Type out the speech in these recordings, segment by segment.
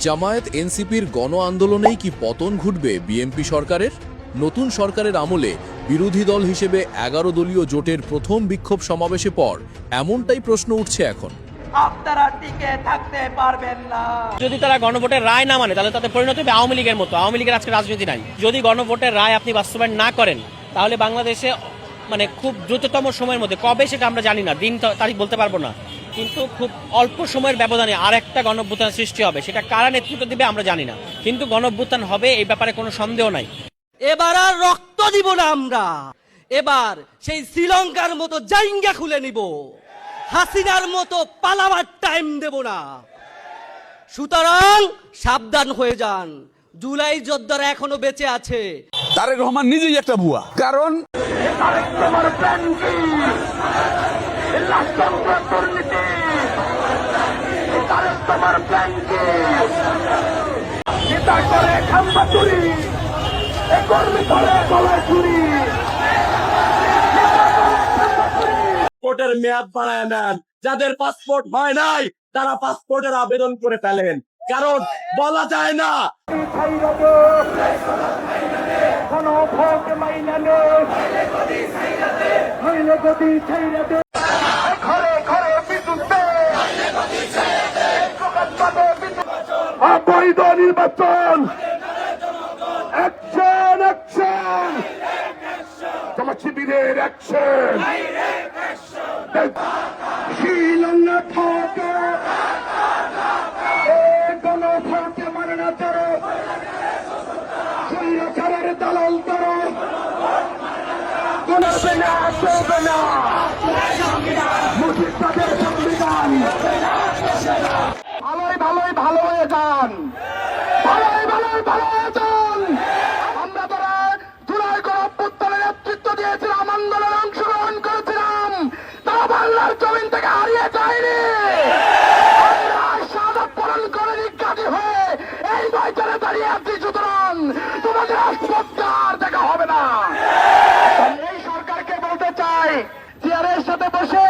জামায়াত এনসিপির গণ আন্দোলনেই কি পতন ঘটবে বিএনপি সরকারের? নতুন সরকারের আমলে বিরোধী দল হিসেবে ১১ দলীয় জোটের প্রথম বিক্ষোভ সমাবেশে পর এমনটাই প্রশ্ন উঠছে এখন। আপনারা টিকে থাকতে পারবেন না। যদি তারা গণভোটের রায় না মানে তাহলে তাদের পরিণতি হবে আওয়ামী লীগের মতো। আওয়ামী লীগের আজকে রাজনীতি নাই। যদি গণভোটের রায় আপনি বাস্তবায়ন না করেন তাহলে বাংলাদেশে খুব দ্রুততম সময়ের মধ্যে, কবে সেটা আমরা জানি না, দিন তারিখ বলতে পারবো না, কিন্তু খুব অল্প সময়ের ব্যবধানে আরেকটা গণঅভ্যুত্থান সৃষ্টি হবে। সেটা কারা নেতৃত্ব দিবে আমরা জানি না, কিন্তু গণঅভ্যুত্থান হবে, এই ব্যাপারে কোনো সন্দেহ নাই। এবার আর রক্ত দিব না আমরা, এবার সেই শ্রীলঙ্কার মতো জাইঙ্গা খুলে নিব, হাসিনার মতো পালাবার টাইম দেব না। সুতরাং সাবধান হয়ে যান, জুলাই যোদ্ধারা এখনো বেঁচে আছে। তারেক রহমান নিজেই একটা ভুয়া, কারণ পাসপোর্টের মেয়াদ বাড়ায় নেন। যাদের পাসপোর্ট হয় নাই তারা পাসপোর্টের আবেদন করে ফেলেন, কারণ বলা যায় না অবৈধ নির্বাচন। অ্যাকশন অ্যাকশন, জামাত শিবিরের অ্যাকশন। শ্রীলঙ্কা থেকে গণভোটে মানে না করো, স্বৈরাচারের দালাল করো, চলবে না, চলবে না। মুজিববাদের সংবিধান। ভালোই ভালোই ভালো হয়ে যান, ভালোই ভালোই ভালো হয়ে যান। আমরা যারা জুলাই গণঅভ্যুত্থানের নেতৃত্ব দিয়েছিলাম, আন্দোলনে অংশগ্রহণ করেছিলাম, তারা বাংলার জমিন থেকে হারিয়ে যায়নি। আমরা শাহাদাত বরণ করে নিজ্ঞাতি হয়ে এই ময়দানে দাঁড়িয়ে আছি। সুতরাং তোমাদের রাষ্ট্রপতির দেখা হবে না। এই সরকারকে বলতে চাই, চেয়ারের সাথে বসে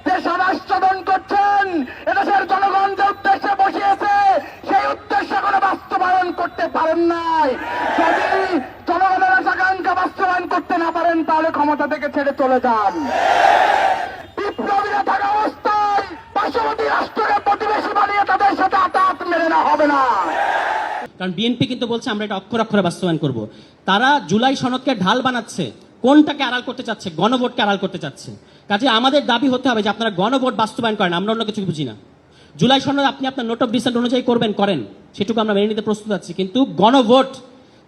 যে সমাজসাধন করছেন, এদেশের জনগণ যে উদ্দেশ্যে বসিয়েছে সেই উদ্দেশ্য কোনো বাস্তবায়ন করতে পারেন নাই। যদি জনগণের আকাঙ্ক্ষা বাস্তবায়ন করতে না পারেন তাহলে ক্ষমতা থেকে ছেড়ে চলে যান। বিপ্লবীরা থাকা অবস্থায় পার্শ্ববর্তী রাষ্ট্রকে প্রতিবেশী বানিয়ে তাদের সাথে আঘাত মেনে না হবে না। কারণ বিএনপি কিন্তু বলছে আমরা এটা অক্ষর অক্ষরে বাস্তবায়ন করব। তারা জুলাই সনদকে ঢাল বানাচ্ছে, কোনটাকে আড়াল করতে চাচ্ছে? গণভোটকে আড়াল করতে চাচ্ছে। কাজে আমাদের দাবি হতে হবে যে আপনারা গণভোট বাস্তবায়ন করেন, আমরা অন্য কিছু বুঝি না। জুলাই সনদ আপনি আপনার নোট অফ ডিসেন্ট অনুযায়ী করেন, সেটুকু আমরা মেনে নিতে প্রস্তুত আছি, কিন্তু গণভোট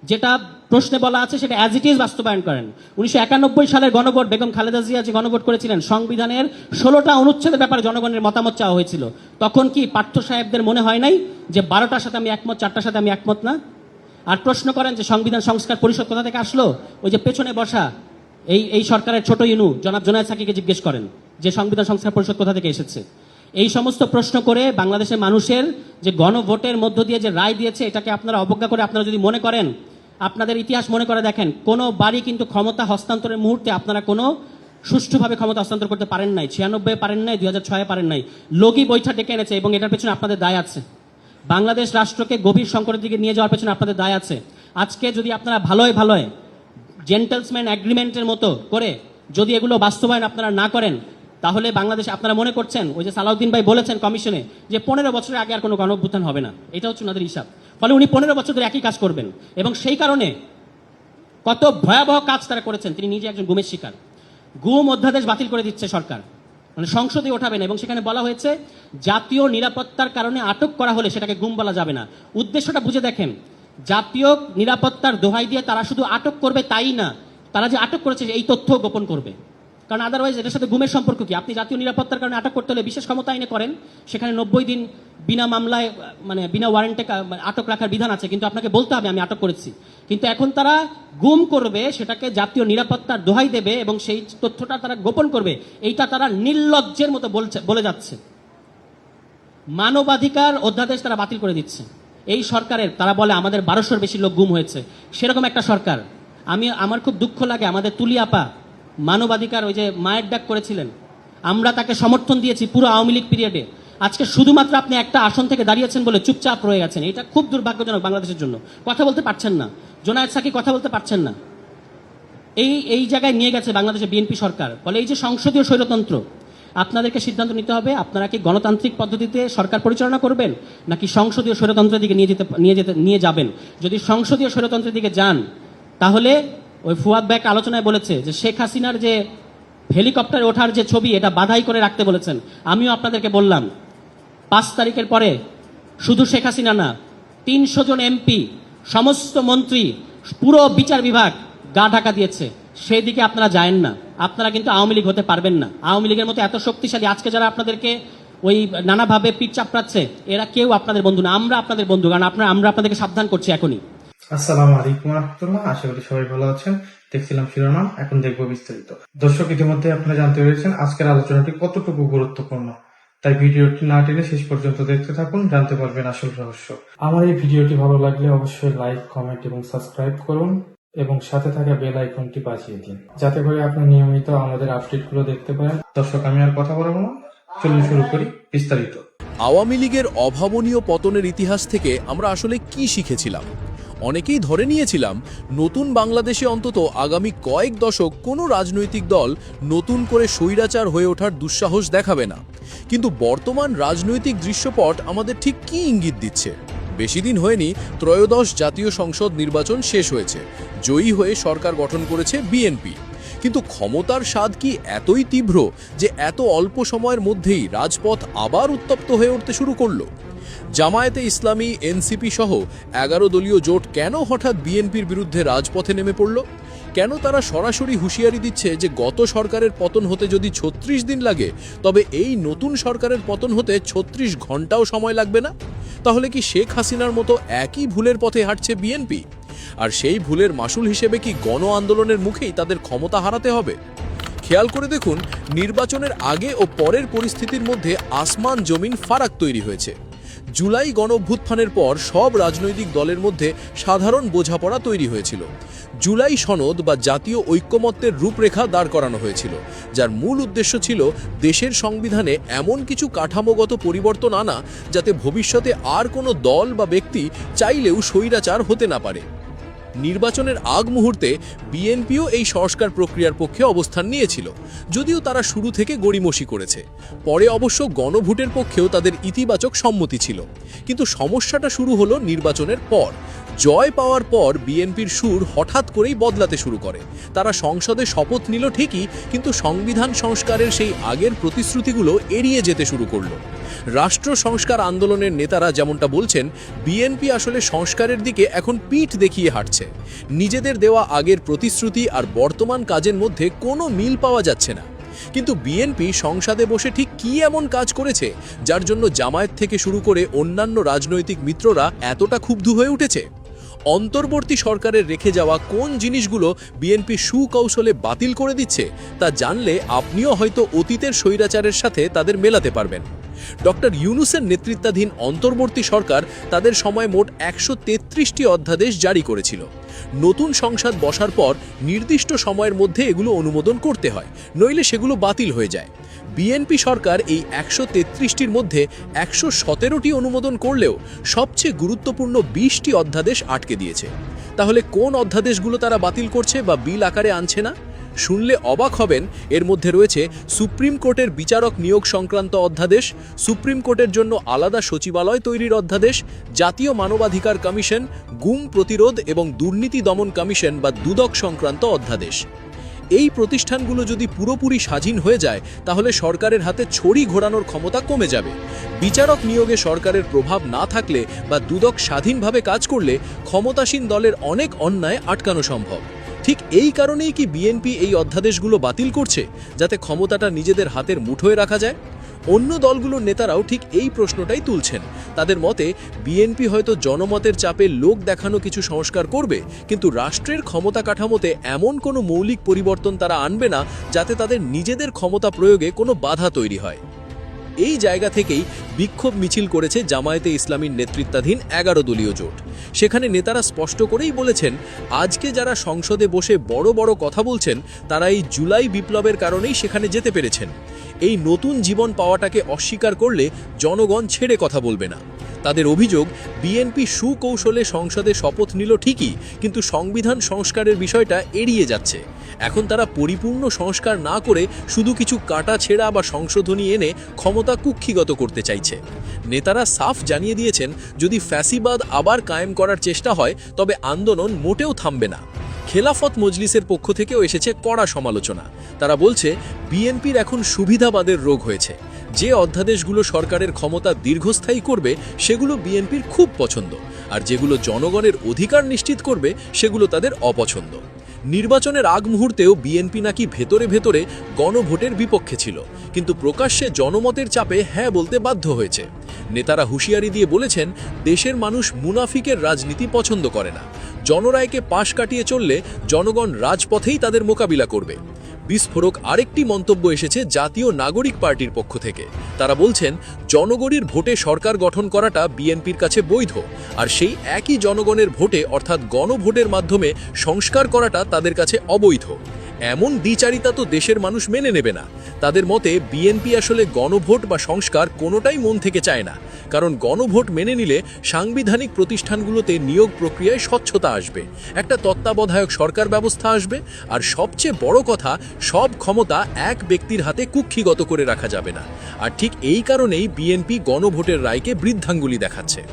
যেটা প্রশ্নে বলা আছে সেটা অ্যাজ ইট ইজ বাস্তবায়ন করেন। 1991 সালের গণভোট, বেগম খালেদা জিয়া যে গণভোট করেছিলেন, সংবিধানের 16টা অনুচ্ছেদের ব্যাপারে জনগণের মতামত চাওয়া হয়েছিল। তখন কি পার্থ সাহেবদের মনে হয় নাই যে 12টার সাথে আমি একমত, 4টার সাথে আমি একমত না? আর প্রশ্ন করেন যে সংবিধান সংস্কার পরিষদ কোথা থেকে আসলো? ওই যে পেছনে বসা এই সরকারের ছোট ইনু জনাব জোনায়েদ সাকিকে জিজ্ঞেস করেন যে সংবিধান সংস্কার পরিষদ কোথা থেকে এসেছে। এই সমস্ত প্রশ্ন করে বাংলাদেশের মানুষের যে গণভোটের মধ্য দিয়ে যে রায় দিয়েছে, এটাকে আপনারা অবজ্ঞা করে আপনারা যদি মনে করেন, আপনাদের ইতিহাস মনে করে দেখেন, কোনো বাড়ি কিন্তু ক্ষমতা হস্তান্তরের মুহূর্তে আপনারা কোনো সুষ্ঠুভাবে ক্ষমতা হস্তান্তর করতে পারেন নাই। 96 পারেন নাই, 2006 পারেন নাই। লগি বৈঠা ডেকে এনেছে এবং এটার পেছনে আপনাদের দায় আছে। বাংলাদেশ রাষ্ট্রকে গভীর সংকটের দিকে নিয়ে যাওয়ার পেছনে আপনাদের দায় আছে। আজকে যদি আপনারা ভালোই জেন্টলসম্যান অ্যাগ্রিমেন্টের মতো করে যদি এগুলো বাস্তবায়ন আপনারা না করেন, তাহলে বাংলাদেশে আপনারা মনে করছেন, ওই যে সালাউদ্দিন ভাই বলেছেন কমিশনে যে 15 বছরের আগে আর কোনো গণঅভ্যুত্থান হবে না। এটা হচ্ছে ওনাদের হিসাব। ফলে উনি 15 বছর ধরে একই কাজ করবেন, এবং সেই কারণে কত ভয়াবহ কাজ তারা করেছেন। তিনি নিজে একজন গুমের শিকার। গুম অধ্যাদেশ বাতিল করে দিচ্ছে সরকার, সংসদে ওঠাবেন, এবং সেখানে বলা হয়েছে জাতীয় নিরাপত্তার কারণে আটক করা হলে সেটাকে গুম বলা যাবে না। উদ্দেশ্যটা বুঝে দেখেন, জাতীয় নিরাপত্তার দোহাই দিয়ে তারা শুধু আটক করবে তাই না, তারা যে আটক করেছে এই তথ্য গোপন করবে। কারণ আদারওয়াইজ এটার সাথে গুমের সম্পর্ক কি? আপনি জাতীয় নিরাপত্তার কারণে আটক করতে হলে বিশেষ ক্ষমতা আইনে করেন, সেখানে 90 দিন বিনা মামলায় বিনা ওয়ারেন্টে আটক রাখার বিধান আছে, কিন্তু আপনাকে বলতে হবে আমি আটক করেছি। কিন্তু এখন তারা গুম করবে, সেটাকে জাতীয় নিরাপত্তার দোহাই দেবে এবং সেই তথ্যটা তারা গোপন করবে। এইটা তারা নির্লজ্জের মতো বলে যাচ্ছে। মানবাধিকার অধ্যাদেশ তারা বাতিল করে দিচ্ছে। এই সরকারের তারা বলে আমাদের 1200-র বেশি লোক গুম হয়েছে, সেরকম একটা সরকার। আমার খুব দুঃখ লাগে, আমাদের তুলি আপা মানবাধিকার ওই যে মায়ের ডাক করেছিলেন, আমরা তাকে সমর্থন দিয়েছি পুরো আওয়ামী লীগ পিরিয়ডে। আজকে শুধুমাত্র আপনি একটা আসন থেকে দাঁড়িয়েছেন বলে চুপচাপ রয়ে গেছেন, এটা খুব দুর্ভাগ্যজনক বাংলাদেশের জন্য। কথা বলতে পারছেন না, জোনায়েদ সাকি কথা বলতে পারছেন না। এই জায়গায় নিয়ে গেছে বাংলাদেশের বিএনপি সরকার। ফলে এই যে সংসদীয় স্বৈরতন্ত্র, আপনাদেরকে সিদ্ধান্ত নিতে হবে, আপনারা কি গণতান্ত্রিক পদ্ধতিতে সরকার পরিচালনা করবেন নাকি সংসদীয় স্বৈরতন্ত্রের দিকে নিয়ে যাবেন। যদি সংসদীয় স্বৈরতন্ত্রের দিকে যান, তাহলে ওই ফুয়াদ ব্যাক আলোচনায় বলেছে যে শেখ হাসিনার যে হেলিকপ্টারে ওঠার যে ছবি, এটা বাধাই করে রাখতে বলেছেন। আমিও আপনাদেরকে বললাম 5 তারিখের পরে শুধু শেখ হাসিনা না, 300 জন এমপি, সমস্ত মন্ত্রী, পুরো বিচার বিভাগ গা ঢাকা দিয়েছে। সেই দিকে আপনারা যায়েন না, আপনারা কিন্তু আওয়ামী লীগ হতে পারবেন না। আওয়ামী লীগের মতো এত শক্তিশালী আজকে যারা আপনাদেরকে ওই নানাভাবে পিঠ চাপড়াচ্ছে, এরা কেউ আপনাদের বন্ধু না। আমরা আপনাদের বন্ধু, কারণ আমরা আপনাদেরকে সাবধান করছি এখনই। আসসালামু আলাইকুম রাহমাতুল্লাহ, আশা করি সবাই ভালো আছেন। দেখছিলাম শিরোনাম, এখন দেখবো বিস্তারিত। দর্শক, ইতিমধ্যে আপনারা জানতে পেরেছেন আজকের আলোচনাটি কতটুকু গুরুত্বপূর্ণ, তাই ভিডিওটি না টেনে শেষ পর্যন্ত দেখতে থাকুন, জানতে পারবেন আসল রহস্য। আমার এই ভিডিওটি ভালো লাগলে অবশ্যই লাইক, কমেন্ট এবং সাবস্ক্রাইব করুন এবং সাথে থাকা বেল আইকনটি বাজিয়ে দিন, যাতে করে আপনি নিয়মিত আমাদের আপডেটগুলো দেখতে পারেন। দর্শক, আমি আর কথা বলবো না, চলুন শুরু করি বিস্তারিত। আওয়ামী লীগের অভাবনীয় পতনের ইতিহাস থেকে আমরা আসলে কি শিখেছিলাম? অনেকেই ধরে নিয়েছিলাম নতুন বাংলাদেশে অন্তত আগামী কয়েক দশক কোনো রাজনৈতিক দল নতুন করে স্বৈরাচার হয়ে ওঠার দুঃসাহস দেখাবে না। কিন্তু বর্তমান রাজনৈতিক দৃশ্যপট আমাদের ঠিক কী ইঙ্গিত দিচ্ছে? বেশি দিন হয়নি ত্রয়োদশ জাতীয় সংসদ নির্বাচন শেষ হয়েছে, জয়ী হয়ে সরকার গঠন করেছে বিএনপি। কিন্তু ক্ষমতার স্বাদ কি এতই তীব্র যে এত অল্প সময়ের মধ্যেই রাজপথ আবার উত্তপ্ত হয়ে উঠতে শুরু করলো? জামায়াতে ইসলামী, এনসিপি সহ 11 দলীয় জোট কেন হঠাৎ বিএনপির বিরুদ্ধে রাজপথে নেমে পড়ল? কেন তারা সরাসরি হুঁশিয়ারি দিচ্ছে যে গত সরকারের পতন হতে যদি 36 দিন লাগে, তবে এই নতুন সরকারের পতন হতে 36 ঘন্টাও সময় লাগবে না? তাহলে কি শেখ হাসিনার মতো একই ভুলের পথে হাঁটছে বিএনপি? আর সেই ভুলের মাসুল হিসেবে কি গণ আন্দোলনের মুখেই তাদের ক্ষমতা হারাতে হবে? খেয়াল করে দেখুন, নির্বাচনের আগে ও পরের পরিস্থিতির মধ্যে আসমান জমিন ফারাক তৈরি হয়েছে। জুলাই গণঅভ্যুত্থানের পর সব রাজনৈতিক দলের মধ্যে সাধারণ বোঝাপড়া তৈরি হয়েছিল। জুলাই সনদ বা জাতীয় ঐক্যমত্যের রূপরেখা দাঁড় করানো হয়েছিল, যার মূল উদ্দেশ্য ছিল দেশের সংবিধানে এমন কিছু কাঠামোগত পরিবর্তন আনা যাতে ভবিষ্যতে আর কোনো দল বা ব্যক্তি চাইলেও স্বৈরাচার হতে না পারে। নির্বাচনের আগ মুহূর্তে বিএনপিও এই সংস্কার প্রক্রিয়ার পক্ষে অবস্থান নিয়েছিল, যদিও তারা শুরু থেকে গড়িমসি করেছে। পরে অবশ্য গণভোটের পক্ষেও তাদের ইতিবাচক সম্মতি ছিল। কিন্তু সমস্যাটা শুরু হলো নির্বাচনের পর। জয় পাওয়ার পর বিএনপির সুর হঠাৎ করেই বদলাতে শুরু করে। তারা সংসদে শপথ নিল ঠিকই, কিন্তু সংবিধান সংস্কারের সেই আগের প্রতিশ্রুতিগুলো এড়িয়ে যেতে শুরু করলো। রাষ্ট্র সংস্কার আন্দোলনের নেতারা যেমনটা বলছেন, বিএনপি আসলে সংস্কারের দিকে এখন পিঠ দেখিয়ে হাঁটছে। নিজেদের দেওয়া আগের প্রতিশ্রুতি আর বর্তমান কাজের মধ্যে কোনো মিল পাওয়া যাচ্ছে না। কিন্তু বিএনপি সংসদে বসে ঠিক কী এমন কাজ করেছে যার জন্য জামায়াত থেকে শুরু করে অন্যান্য রাজনৈতিক মিত্ররা এতটা ক্ষুব্ধ হয়ে উঠেছে? অন্তর্বর্তী সরকারের রেখে যাওয়া কোন জিনিসগুলো বিএনপি সুকৌশলে বাতিল করে দিচ্ছে তা জানলে আপনিও হয়তো অতীতের স্বৈরাচারের সাথে তাদের মেলাতে পারবেন। ডক্টর ইউনূসের নেতৃত্বাধীন অন্তর্বর্তী সরকার তাদের সময় মোট 133টি অধ্যাদেশ জারি করেছিল। নতুন সংসদ বসার পর নির্দিষ্ট সময়ের মধ্যে এগুলো অনুমোদন করতে হয়, নইলে সেগুলো বাতিল হয়ে যায়। বিএনপি সরকার এই 133টির মধ্যে 117টি অনুমোদন করলেও সবচেয়ে গুরুত্বপূর্ণ 20টি অধ্যাদেশ আটকে দিয়েছে। তাহলে কোন অধ্যাদেশগুলো তারা বাতিল করছে বা বিল আকারে আনছে না? শুনলে অবাক হবেন, এর মধ্যে রয়েছে সুপ্রিম কোর্টের বিচারক নিয়োগ সংক্রান্ত অধ্যাদেশ, সুপ্রিম কোর্টের জন্য আলাদা সচিবালয় তৈরির অধ্যাদেশ, জাতীয় মানবাধিকার কমিশন, গুম প্রতিরোধ এবং দুর্নীতি দমন কমিশন বা দুদক সংক্রান্ত অধ্যাদেশ। এই প্রতিষ্ঠানগুলো যদি পুরোপুরি স্বাধীন হয়ে যায়, তাহলে সরকারের হাতে ছড়ি ঘোরানোর ক্ষমতা কমে যাবে। বিচারক নিয়োগে সরকারের প্রভাব না থাকলে বা দুদক স্বাধীনভাবে কাজ করলে ক্ষমতাসীন দলের অনেক অন্যায় আটকানো সম্ভব। ঠিক এই কারণেই কি বিএনপি এই অধ্যাদেশগুলো বাতিল করছে, যাতে ক্ষমতাটা নিজেদের হাতের মুঠোয় রাখা যায়? অন্য দলগুলোর নেতারাও ঠিক এই প্রশ্নটাই তুলছেন। তাদের মতে বিএনপি হয়তো জনমতের চাপে লোক দেখানো কিছু সংস্কার করবে, কিন্তু রাষ্ট্রের ক্ষমতা কাঠামোতে এমন কোনো মৌলিক পরিবর্তন তারা আনবে না যাতে তাদের নিজেদের ক্ষমতা প্রয়োগে কোনো বাধা তৈরি হয়। এই জায়গা থেকেই বিক্ষোভ মিছিল করেছে জামায়াতে ইসলামীর নেতৃত্বাধীন 11 দলীয় জোট। সেখানে নেতারা স্পষ্ট করেই বলেছেন, আজকে যারা সংসদে বসে বড় বড় কথা বলছেন তারা এই জুলাই বিপ্লবের কারণেই সেখানে যেতে পেরেছেন। এই নতুন জীবন পাওয়াটাকে অস্বীকার করলে জনগণ ছেড়ে কথা বলবে না। তাদের অভিযোগ, বিএনপি সুকৌশলে সংসদে শপথ নিল ঠিকই, কিন্তু সংবিধান সংস্কারের বিষয়টা এড়িয়ে যাচ্ছে। এখন তারা পরিপূর্ণ সংস্কার না করে শুধু কিছু কাটা ছেঁড়া বা সংশোধনী এনে ক্ষমতা কুক্ষিগত করতে চাইছে। নেতারা সাফ জানিয়ে দিয়েছেন, যদি ফ্যাসিবাদ আবার কায়েম করার চেষ্টা হয় তবে আন্দোলন মোটেও থামবে না। খেলাফত মজলিসের পক্ষ থেকেও এসেছে কড়া সমালোচনা। তারা বলছে, বিএনপির এখন সুবিধাবাদের রোগ হয়েছে। যে অধ্যাদেশগুলো সরকারের ক্ষমতা দীর্ঘস্থায়ী করবে সেগুলো বিএনপির খুব পছন্দ, আর যেগুলো জনগণের অধিকার নিশ্চিত করবে সেগুলো তাদের অপছন্দ। নির্বাচনের আগ মুহূর্তেও বিএনপি নাকি ভেতরে ভেতরে গণভোটের বিপক্ষে ছিল, কিন্তু প্রকাশ্যে জনমতের চাপে হ্যাঁ বলতে বাধ্য হয়েছে। নেতারা হুঁশিয়ারি দিয়ে বলেছেন, দেশের মানুষ মুনাফিকের রাজনীতি পছন্দ করে না। জনরায়কে পাশ কাটিয়ে চললে জনগণ রাজপথেই তাদের মোকাবিলা করবে। বিস্ফোরক আরেকটি মন্তব্য এসেছে জাতীয় নাগরিক পার্টির পক্ষ থেকে। তারা বলছেন, জনগণের ভোটে সরকার গঠন করাটা বিএনপির কাছে বৈধ, আর সেই একই জনগণের ভোটে অর্থাৎ গণভোটের মাধ্যমে সংস্কার করাটা তাদের কাছে অবৈধ। এমন দ্বিচারিতা তো দেশের মানুষ মেনে নেবে না। তাদের মতে বিএনপি আসলে গণভোট বা সংস্কার কোনোটাই মন থেকে চায় না, কারণ গণভোট মেনে নিলে সাংবিধানিক প্রতিষ্ঠানগুলোতে নিয়োগ প্রক্রিয়ায় স্বচ্ছতা আসবে, একটা তত্ত্বাবধায়ক সরকার ব্যবস্থা আসবে, আর সবচেয়ে বড় কথা, সব ক্ষমতা এক ব্যক্তির হাতে কুক্ষিগত করে রাখা যাবে না। আর ঠিক এই কারণেই বিএনপি গণভোটের রায়কে বৃদ্ধাঙ্গুলি দেখাচ্ছে।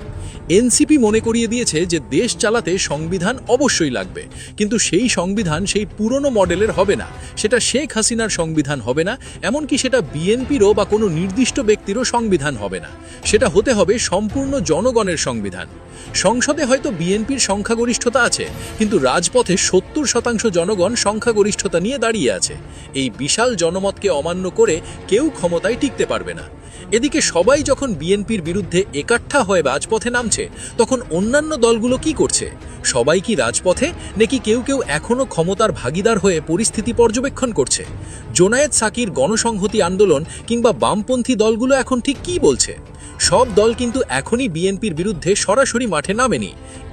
এনসিপি মনে করিয়ে দিয়েছে যে দেশ চালাতে সংবিধান অবশ্যই লাগবে, কিন্তু সেই সংবিধান সেই পুরনো মডেলের হবে না। সেটা শেখ হাসিনার সংবিধান হবে না, এমনকি সেটা বিএনপিরও বা কোনো নির্দিষ্ট ব্যক্তিরও সংবিধান হবে না। সেটা হতে হবে সম্পূর্ণ জনগণের সংবিধান। সংসদে হয়তো বিএনপির সংখ্যাগরিষ্ঠতা আছে, কিন্তু রাজপথে 70% জনগণ সংখ্যাগরিষ্ঠতা নিয়ে দাঁড়িয়ে আছে। এই বিশাল জনমতকে অমান্য করে কেউ ক্ষমতায় টিকতে পারবে না। এদিকে সবাই যখন বিএনপির বিরুদ্ধে একাট্টা হয়ে রাজপথে নামছে, তখন অন্যান্য দলগুলো কি করছে? সবাই কি রাজপথে, নাকি কেউ কেউ এখনো ক্ষমতার ভাগিদার হয়ে পরিস্থিতি পর্যবেক্ষণ করছে? জোনায়েদ সাকির গণসংহতি আন্দোলন কিংবা বামপন্থী দলগুলো এখন ঠিক কি বলছে? সব দল কিন্তু এখনই বিএনপির বিরুদ্ধে সরাসরি মাঠে নামেনি।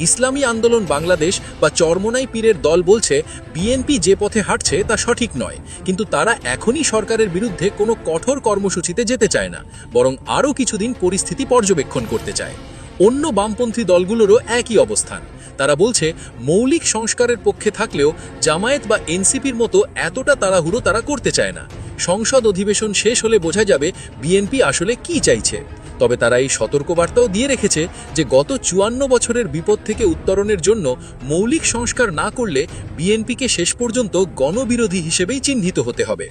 ইসলামী আন্দোলন বাংলাদেশ বা চরমোনাই পীরের দল বলছে, বিএনপি যে পথে হাঁটছে তা সঠিক নয়, কিন্তু তারা এখনই সরকারের বিরুদ্ধে কোনো কঠোর কর্মসূচিতে যেতে চায় না, বরং আরও কিছুদিন পরিস্থিতি পর্যবেক্ষণ করতে চায়। অন্য বামপন্থী দলগুলোরও একই অবস্থান। তারা বলছে, মৌলিক সংস্কারের পক্ষে থাকলেও জামায়াত বা এনসিপির মতো এতটা তাড়াহুড়ো তারা করতে চায় না। সংসদ অধিবেশন শেষ হলে বোঝা যাবে বিএনপি আসলে কি চাইছে। তবে তারা এই সতর্কবার্তাও দিয়ে রেখেছে যে গত 54 বছরের বিপদ থেকে উত্তরণের জন্য মৌলিক সংস্কার না করলে বিএনপিকে শেষ পর্যন্ত গণবিরোধী হিসেবেই চিহ্নিত হতে হবে।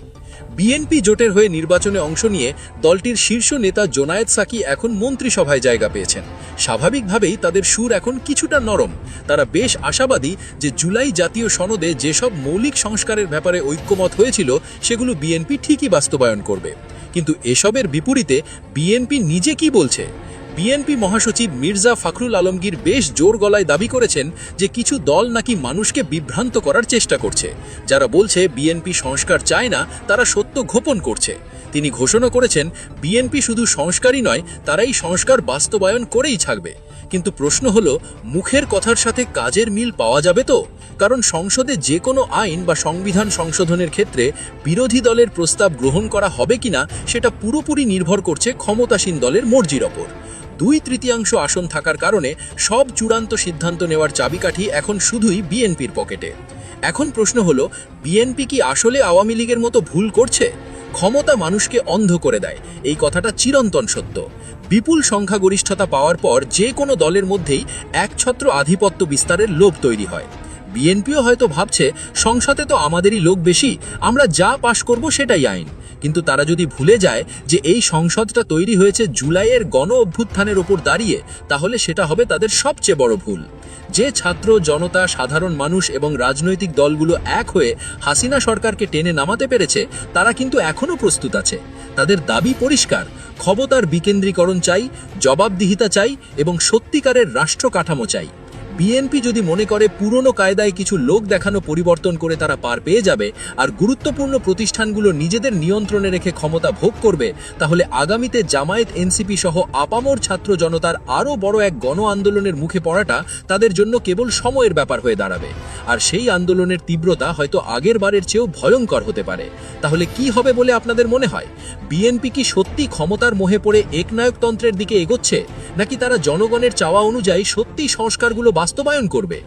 বিএনপি জোটের হয়ে নির্বাচনে অংশ নিয়ে দলটির শীর্ষ নেতা জোনায়েদ সাকি এখন মন্ত্রিসভায় জায়গা পেয়েছেন। স্বাভাবিকভাবেই তাদের সুর এখন কিছুটা নরম। তারা বেশ আশাবাদী যে জুলাই জাতীয় সনদে যেসব মৌলিক সংস্কারের ব্যাপারে ঐক্যমত হয়েছিল সেগুলো বিএনপি ঠিকই বাস্তবায়ন করবে। কিন্তু এসবের বিপরীতে বিএনপি নিজে কি বলছে? বিএনপি মহাসচিব মির্জা ফখরুল আলমগীর বেশ জোর গলায় দাবি করেছেন যে কিছু দল নাকি মানুষকে বিভ্রান্ত করার চেষ্টা করছে। যারা বলছে বিএনপি সংস্কার চায় না, তারা সত্য গোপন করছে। তিনি ঘোষণা করেছেন, বিএনপি শুধু সংস্কারই নয়, তারাই সংস্কার বাস্তবায়ন করেই থাকবে। কিন্তু প্রশ্ন হলো, মুখের কথার সাথে কাজের মিল পাওয়া যাবে তো? কারণ সংসদে যে কোনো আইন বা সংবিধান সংশোধনের ক্ষেত্রে বিরোধী দলের প্রস্তাব গ্রহণ করা হবে কিনা সেটা পুরোপুরি নির্ভর করছে ক্ষমতাসীন দলের মর্জির ওপর। 2/3 আসন থাকার কারণে সব চূড়ান্ত সিদ্ধান্ত নেওয়ার চাবিকাঠি এখন শুধুই বিএনপির পকেটে। এখন প্রশ্ন হলো, বিএনপি কি আসলে আওয়ামী লীগের মতো ভুল করছে? ক্ষমতা মানুষকে অন্ধ করে দেয়, এই কথাটা চিরন্তন সত্য। বিপুল সংখ্যাগরিষ্ঠতা পাওয়ার পর যে কোনো দলের মধ্যেই একছত্র আধিপত্য বিস্তারের লোভ তৈরি হয়। বিএনপিও হয়তো ভাবছে, সংসদে তো আমাদেরই লোক বেশি, আমরা যা পাশ করব সেটাই আইন। কিন্তু তারা যদি ভুলে যায় যে এই সংসদটা তৈরি হয়েছে জুলাইয়ের গণ অভ্যুত্থানের ওপর দাঁড়িয়ে, তাহলে সেটা হবে তাদের সবচেয়ে বড় ভুল। যে ছাত্র জনতা, সাধারণ মানুষ এবং রাজনৈতিক দলগুলো এক হয়ে হাসিনা সরকারকে টেনে নামাতে পেরেছে, তারা কিন্তু এখনও প্রস্তুত আছে। তাদের দাবি পরিষ্কার, ক্ষমতার বিকেন্দ্রীকরণ চাই, জবাবদিহিতা চাই এবং সত্যিকারের রাষ্ট্র কাঠামো চাই। বিএনপি যদি মনে করে পুরনো কায়দায় কিছু লোক দেখানো পরিবর্তন করে তারা পার পেয়ে যাবে আর গুরুত্বপূর্ণ প্রতিষ্ঠানগুলো নিজেদের নিয়ন্ত্রণে রেখে ক্ষমতা ভোগ করবে, তাহলে আগামীতে জামায়াত, এনসিপি সহ আপামর ছাত্র জনতার আরও বড় এক গণ আন্দোলনের মুখে পড়াটা তাদের জন্য কেবল সময়ের ব্যাপার হয়ে দাঁড়াবে। আর সেই আন্দোলনের তীব্রতা হয়তো আগের বারের চেয়েও ভয়ঙ্কর হতে পারে। তাহলে কি হবে বলে আপনাদের মনে হয়? বিএনপি কি সত্যি ক্ষমতার মোহে পড়ে একনায়কতন্ত্রের দিকে এগোচ্ছে, নাকি তারা জনগণের চাওয়া অনুযায়ী সত্যি সংস্কারগুলো বাস্তবায়ন করবে?